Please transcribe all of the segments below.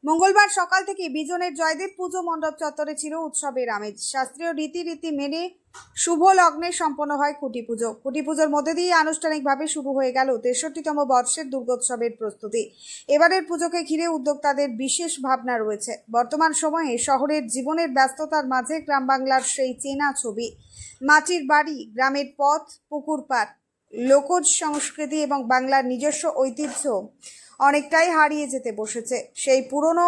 মঙ্গলবার সকাল থেকে বিজনের জয়দেব পুজো মণ্ডপ চত্বরে ছিল উৎসবের আমেজ। শাস্ত্রীয় রীতি মেনে শুভ লগ্নে সম্পন্ন হয় খুঁটি পুজো। খুঁটি পুজোর মধ্যে দিয়ে আনুষ্ঠানিকভাবে শুরু হয়ে গেল 63তম বর্ষের দুর্গোৎসবের প্রস্তুতি। এবারের পুজোকে ঘিরে উদ্যোক্তাদের বিশেষ ভাবনা রয়েছে। বর্তমান সময়ে শহরের জীবনের ব্যস্ততার মাঝে গ্রাম বাংলার সেই চেনা ছবি, মাটির বাড়ি, গ্রামের পথ, পুকুর পাড়, লোকজ সংস্কৃতি এবং বাংলার নিজস্ব ঐতিহ্য অনেকটাই হারিয়ে যেতে বসেছে। সেই পুরনো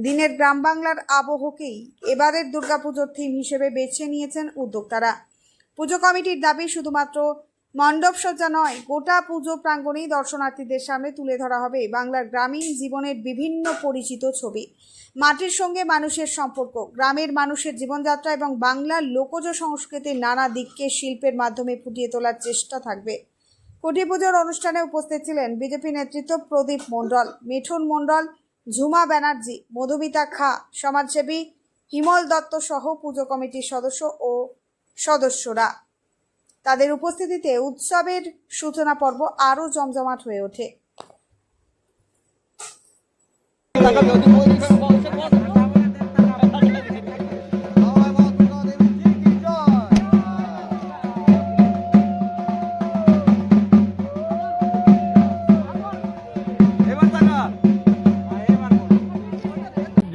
দিনের গ্রাম বাংলার আবহকেই এবারের দুর্গাপুজোর থিম হিসেবে বেছে নিয়েছেন উদ্যোক্তারা। পুজো কমিটির দাবি, শুধুমাত্র মণ্ডপ সজ্জা নয়, গোটা পুজো প্রাঙ্গণেই দর্শনার্থীদের সামনে তুলে ধরা হবে বাংলার গ্রামীণ জীবনের বিভিন্ন পরিচিত ছবি, মাটির সঙ্গে মানুষের সম্পর্ক, গ্রামের মানুষের জীবনযাত্রা এবং বাংলার লোকজ সংস্কৃতির নানা দিককে শিল্পের মাধ্যমে ফুটিয়ে তোলার চেষ্টা থাকবে। খুঁটি পুজোর অনুষ্ঠানে উপস্থিত ছিলেন বিজেপি নেতৃত্ব প্রদীপ মণ্ডল, মিঠুন মণ্ডল, ঝুমা ব্যানার্জি, মধুমিতা খা, সমাজসেবী হিমল দত্ত সহ পুজো কমিটির সদস্যরা। তাদের উপস্থিতিতে উৎসবের সূচনা পর্ব আরও জমজমাট হয়ে ওঠে।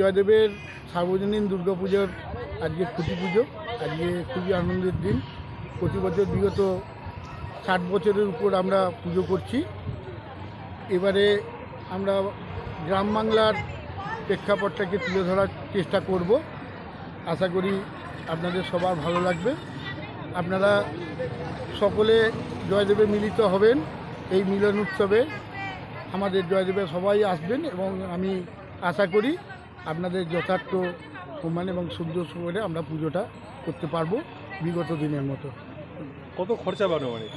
জয়দেবের সার্বজনীন দুর্গাপুজোর আজকে খুঁটি পুজো। আজকে খুবই আনন্দের দিন। প্রতি বছর বিগত 60 বছরের উপর আমরা পুজো করছি। এবারে আমরা গ্রাম বাংলার প্রেক্ষাপটটাকে তুলে ধরার চেষ্টা করব। আশা করি আপনাদের সবার ভালো লাগবে। আপনারা সকলে জয়দেবে মিলিত হবেন। এই মিলন উৎসবে আমাদের জয়দেবে সবাই আসবেন এবং আমি আশা করি আপনাদের যথার্থ সম্মান এবং সুন্দর সময়ে আমরা পুজোটা করতে পারবো বিগত দিনের মতো। কত খরচা বানো মানে?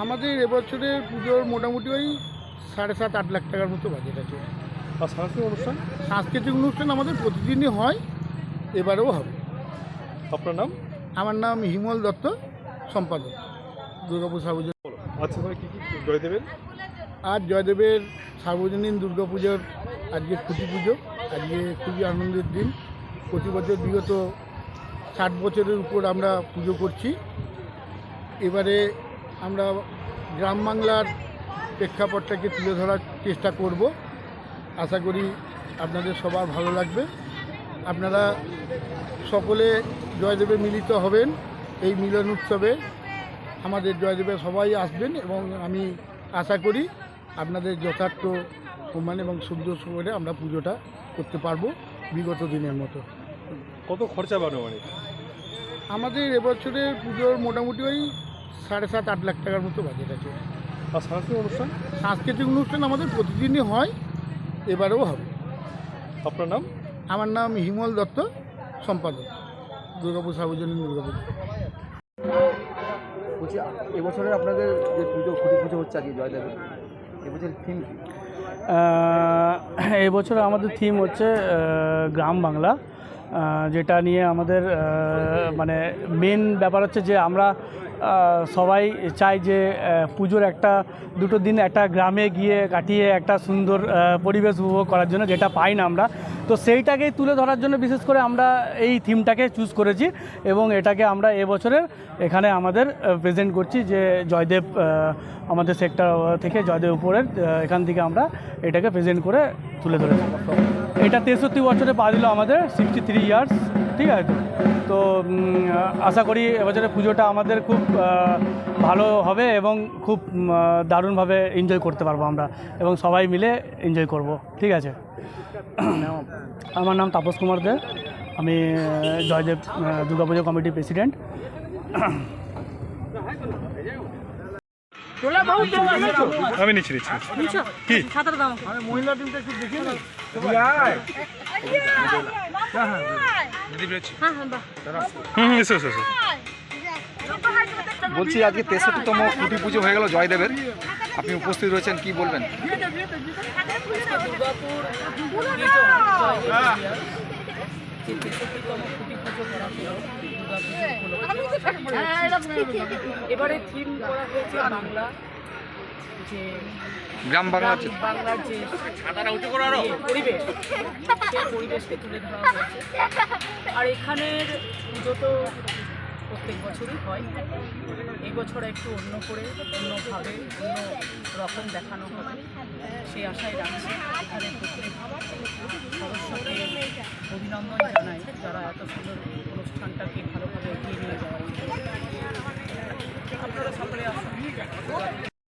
আমাদের এবছরের পুজোর মোটামুটি ওই 7.5-8 লাখ টাকার মতো বাজেট আছে। আর সাংস্কৃতিক অনুষ্ঠান আমাদের প্রতিদিনই হয়, এবারেও হবে। আপনার নাম? আমার নাম হিমল দত্ত, সম্পাদক, দুর্গাপুর সার্বজনীন। আচ্ছা, কী কী জয়দেবের? আজ জয়দেবের সার্বজনীন দুর্গাপুজোর আজকে খুঁটি পুজো। আজকে খুবই আনন্দের দিন। প্রতি বছর বিগত 60 বছরের উপর আমরা পুজো করছি। এবারে আমরা গ্রাম বাংলার প্রেক্ষাপটটাকে তুলে ধরার চেষ্টা করব। আশা করি আপনাদের সবার ভালো লাগবে। আপনারা সকলে জয়দেবে মিলিত হবেন। এই মিলন উৎসবে আমাদের জয়দেবে সবাই আসবেন এবং আমি আশা করি আপনাদের যথার্থ সম্মান এবং সুন্দর সময়ে আমরা পুজোটা করতে পারবো বিগত দিনের মতো। কত খরচা বানো মানে? আমাদের এবছরের পুজোর মোটামুটি ওই 7.5-8 লাখ টাকার মতো বাজেট আছে। আর সাংস্কৃতিক অনুষ্ঠান আমাদের প্রতিদিনই হয়, এবারেও হবে। আপনার নাম? আমার নাম হিমল দত্ত, সম্পাদক, দুর্গাপুর সার্বজনীন দুর্গাপুজো। বলছি, এবছরের আপনাদের যে পুজো খুঁটি পুজো হচ্ছে আজকে জয়দেবের, এবছর থিম কি? এবছর আমাদের থিম হচ্ছে গ্রাম বাংলা, যেটা নিয়ে আমাদের মানে মেন ব্যাপার হচ্ছে যে আমরা সবাই চাই যে পুজোর দুটো দিন একটা গ্রামে গিয়ে কাটিয়ে একটা সুন্দর পরিবেশ উপভোগ করার জন্য, যেটা পাই না আমরা। তো সেইটাকেই তুলে ধরার জন্য বিশেষ করে আমরা এই থিমটাকে চুজ করেছি এবং এটাকে আমরা এবছরের এখানে আমাদের প্রেজেন্ট করছি যে জয়দেব আমাদের সেক্টর থেকে জয়দেব উপরের এখান থেকে আমরা এটাকে প্রেজেন্ট করে তুলে ধরেছি। এটা 63 বছরে পা দিল আমাদের, 63 ইয়ার্স। ঠিক আছে, তো আশা করি এবছরের পুজোটা আমাদের খুব ভালো হবে এবং খুব দারুণভাবে এনজয় করতে পারবো আমরা এবং সবাই মিলে এনজয় করব। ঠিক আছে, আমার নাম তাপস কুমার দে, আমি জয়দেব দুর্গাপুজো কমিটির প্রেসিডেন্ট। আমি নিচ্ছি কি মহিলা টিমটা একটু দেখে বলছি, আজকে 63তম খুঁটি পুজো হয়ে গেল জয়দেবের, আপনি উপস্থিত রয়েছেন, কি বলবেন? এবারে থিম করা হয়েছে বাংলা। যে গ্রাম বাংলার গ্রাম বাংলার যে পরিবেশ, সেই পরিবেশকে তুলে ধরা হয়েছে। আর এখানের পুজো তো প্রত্যেক বছরই হয়, এই বছর একটু অন্য করে, অন্যভাবে, অন্য রকম দেখানো হবে সেই আশায় রাখছি। এখানে প্রত্যেক সদস্যকে অভিনন্দন জানাই যারা এত সুন্দর অনুষ্ঠানটাকে ভালোভাবে এগিয়ে নিয়ে যাওয়ার জন্য।